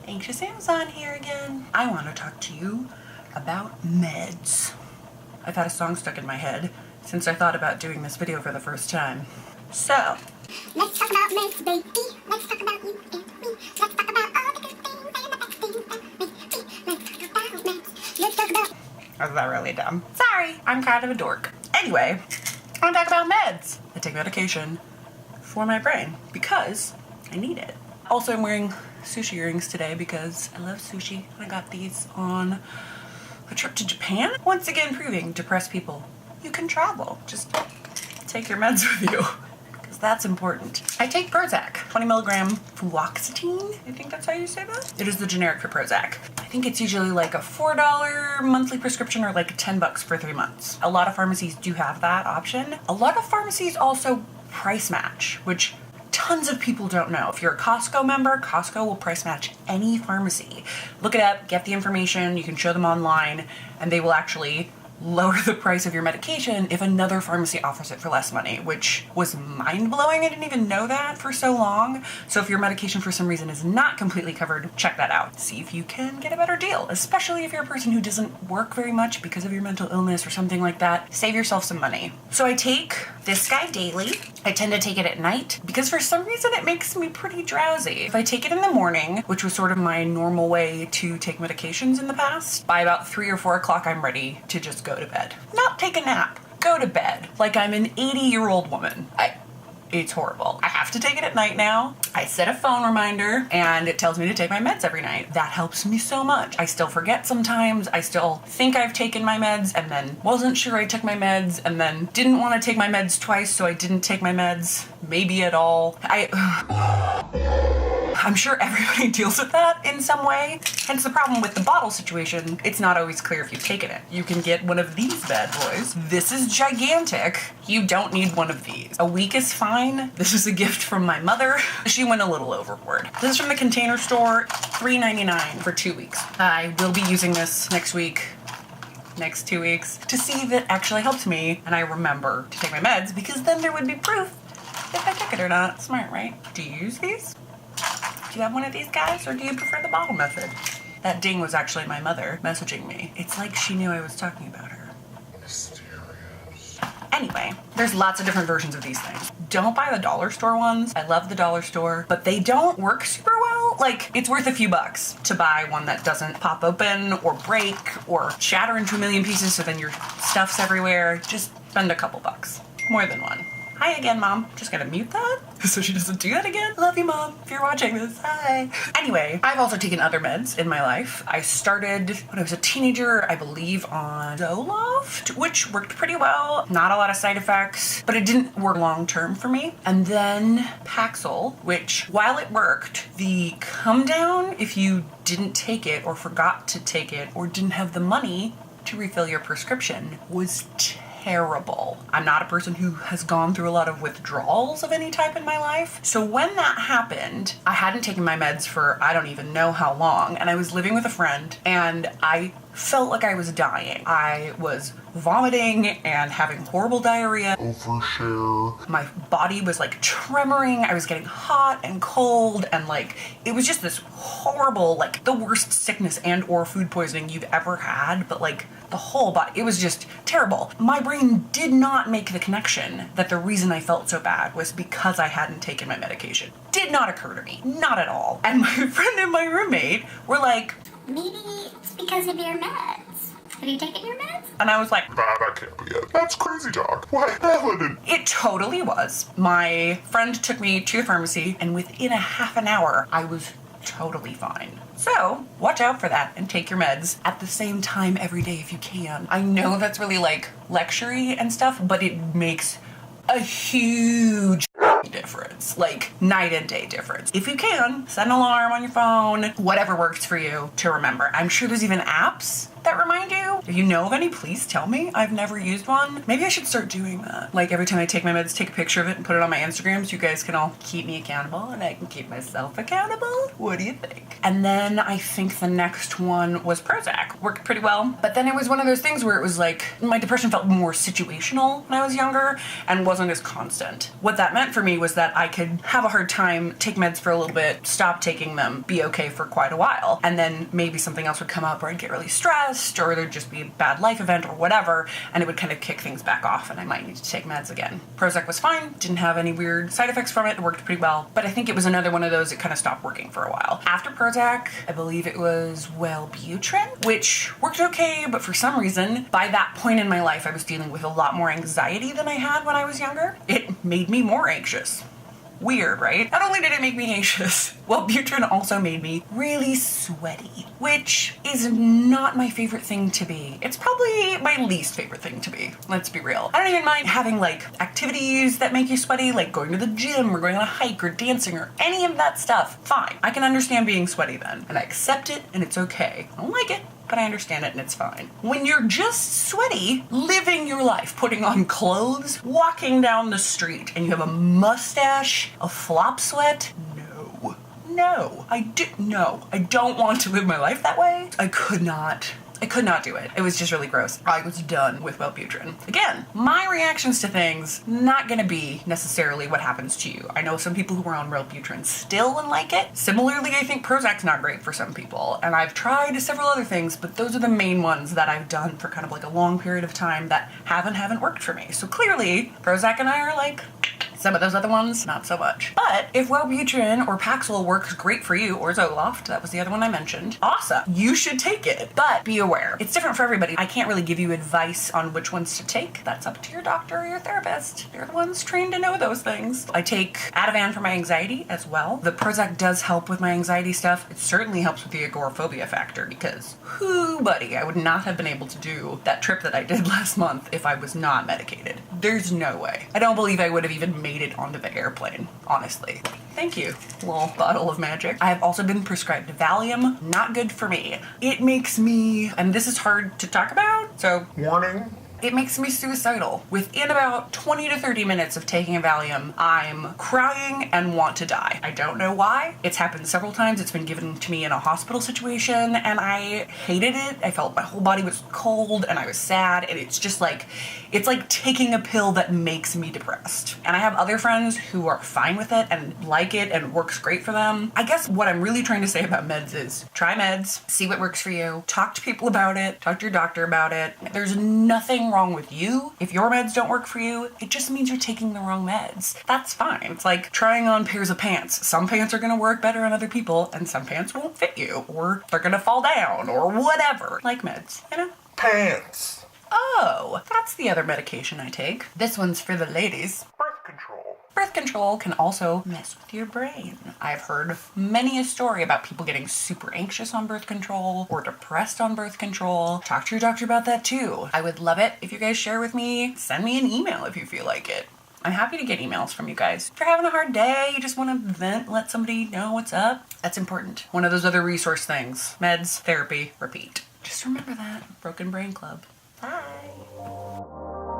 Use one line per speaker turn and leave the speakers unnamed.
Anxious Amazon here again. I want to talk to you about meds. I've had a song stuck in my head since I thought about doing this video for the first time. So,
let's talk about meds, baby. Let's talk about you and me. Let's talk about all the good things and the bad things that make me. Let's talk about meds. Let's talk about...
was that really dumb? Sorry, I'm kind of a dork. Anyway, I want to talk about meds. I take medication for my brain because I need it. Also, I'm wearing sushi earrings today because I love sushi. I got these on a trip to Japan. Once again, proving depressed people, you can travel. Just take your meds with you because that's important. I take Prozac, 20 milligram fluoxetine. I think that's how you say that. It is the generic for Prozac. I think it's usually like a $4 monthly prescription or like $10 for 3 months. A lot of pharmacies do have that option. A lot of pharmacies also price match, which tons of people don't know. If you're a Costco member, Costco will price match any pharmacy. Look it up, get the information, you can show them online, and they will actually lower the price of your medication if another pharmacy offers it for less money, which was mind-blowing. I didn't even know that for so long. So if your medication for some reason is not completely covered, check that out. See if you can get a better deal, especially if you're a person who doesn't work very much because of your mental illness or something like that. Save yourself some money. So I take this guy daily. I tend to take it at night because for some reason it makes me pretty drowsy. If I take it in the morning, which was sort of my normal way to take medications in the past, by about 3 or 4 o'clock, I'm ready to just go to bed. Not take a nap. Go to bed. Like I'm an 80-year-old woman. It's horrible. I have to take it at night now. I set a phone reminder and it tells me to take my meds every night. That helps me so much. I still forget sometimes. I still think I've taken my meds and then wasn't sure I took my meds and then didn't want to take my meds twice, so I didn't take my meds maybe at all. I'm sure everybody deals with that in some way. Hence the problem with the bottle situation. It's not always clear if you've taken it. You can get one of these bad boys. This is gigantic. You don't need one of these. A week is fine. This is a gift from my mother. She went a little overboard. This is from the Container Store, $3.99 for 2 weeks. I will be using this next week, next 2 weeks, to see if it actually helps me and I remember to take my meds, because then there would be proof if I took it or not. Smart, right? Do you use these? Do you have one of these guys, or do you prefer the bottle method? That ding was actually my mother messaging me. It's like she knew I was talking about her. Mysterious. Anyway, there's lots of different versions of these things. Don't buy the dollar store ones. I love the dollar store, but they don't work super well. Like, it's worth a few bucks to buy one that doesn't pop open or break or shatter into a million pieces so then your stuff's everywhere. Just spend a couple bucks. More than one. Hi again, Mom. Just gonna mute that so she doesn't do that again. Love you, Mom, if you're watching this. Hi. Anyway, I've also taken other meds in my life. I started when I was a teenager, I believe, on Zoloft, which worked pretty well. Not a lot of side effects, but it didn't work long-term for me. And then Paxil, which, while it worked, the come down if you didn't take it or forgot to take it or didn't have the money to refill your prescription was terrible. I'm not a person who has gone through a lot of withdrawals of any type in my life. So when that happened, I hadn't taken my meds for I don't even know how long, and I was living with a friend and I felt like I was dying. I was vomiting and having horrible diarrhea. Overshare. My body was like tremoring. I was getting hot and cold, and like it was just this horrible, like the worst sickness and or food poisoning you've ever had, but like the whole body, it was just terrible. My brain did not make the connection that the reason I felt so bad was because I hadn't taken my medication. Did not occur to me, not at all. And my friend and my roommate were like,
maybe it's because of your meds. Have you taken your meds?
And I was like,
nah, that can't be it. That's crazy talk. Why, Helen?
It totally was. My friend took me to the pharmacy, and within a half an hour, I was totally fine. So watch out for that and take your meds at the same time every day if you can. I know that's really like lecture-y and stuff, but it makes a huge difference, like night and day difference. If you can, set an alarm on your phone, whatever works for you to remember. I'm sure there's even apps that remind you. If you know of any, please tell me. I've never used one. Maybe I should start doing that. Like every time I take my meds, take a picture of it and put it on my Instagram so you guys can all keep me accountable and I can keep myself accountable. What do you think? And then I think the next one was Prozac. Worked pretty well. But then it was one of those things where it was like my depression felt more situational when I was younger and wasn't as constant. What that meant for me was that I could have a hard time, take meds for a little bit, stop taking them, be okay for quite a while. And then maybe something else would come up where I'd get really stressed, or there'd just be a bad life event or whatever, and it would kind of kick things back off and I might need to take meds again. Prozac was fine, didn't have any weird side effects from it, worked pretty well, but I think it was another one of those that kind of stopped working for a while. After Prozac, I believe it was Wellbutrin, which worked okay, but for some reason, by that point in my life, I was dealing with a lot more anxiety than I had when I was younger. It made me more anxious. Weird, right? Not only did it make me anxious, Wellbutrin also made me really sweaty, which is not my favorite thing to be. It's probably my least favorite thing to be, let's be real. I don't even mind having like activities that make you sweaty, like going to the gym or going on a hike or dancing or any of that stuff. Fine. I can understand being sweaty then, and I accept it and it's okay. I don't like it, but I understand it and it's fine. When you're just sweaty, living your life, putting on clothes, walking down the street, and you have a mustache, a flop sweat, no, I don't want to live my life that way. I could not do it. It was just really gross. I was done with Wellbutrin. Again, my reactions to things, not gonna be necessarily what happens to you. I know some people who are on Wellbutrin still and like it. Similarly, I think Prozac's not great for some people. And I've tried several other things, but those are the main ones that I've done for kind of like a long period of time that haven't worked for me. So clearly, Prozac and I are like, some of those other ones, not so much. But if Wellbutrin or Paxil works great for you, or Zoloft, that was the other one I mentioned, awesome. You should take it, but be aware. It's different for everybody. I can't really give you advice on which ones to take. That's up to your doctor or your therapist. They're the ones trained to know those things. I take Ativan for my anxiety as well. The Prozac does help with my anxiety stuff. It certainly helps with the agoraphobia factor because, buddy, I would not have been able to do that trip that I did last month if I was not medicated. There's no way. I don't believe I would have even made it onto the airplane, honestly. Thank you, little bottle of magic. I have also been prescribed Valium. Not good for me. It makes me, and this is hard to talk about, so
Warning.
it makes me suicidal. Within about 20 to 30 minutes of taking a Valium, I'm crying and want to die. I don't know why. It's happened several times. It's been given to me in a hospital situation, and I hated it. I felt my whole body was cold, and I was sad, and it's just like, it's like taking a pill that makes me depressed. And I have other friends who are fine with it and like it and works great for them. I guess what I'm really trying to say about meds is try meds, see what works for you, talk to people about it, talk to your doctor about it. There's nothing wrong with you. If your meds don't work for you, it just means you're taking the wrong meds. That's fine. It's like trying on pairs of pants. Some pants are gonna work better on other people, and some pants won't fit you, or they're gonna fall down, or whatever. Like meds, you know?
Pants.
Oh, that's the other medication I take. This one's for the ladies.
Birth control.
Birth control can also mess with your brain. I've heard many a story about people getting super anxious on birth control or depressed on birth control. Talk to your doctor about that too. I would love it if you guys share with me. Send me an email if you feel like it. I'm happy to get emails from you guys. If you're having a hard day, you just want to vent, let somebody know what's up, that's important. One of those other resource things. Meds, therapy, repeat. Just remember that. Broken Brain Club. Bye.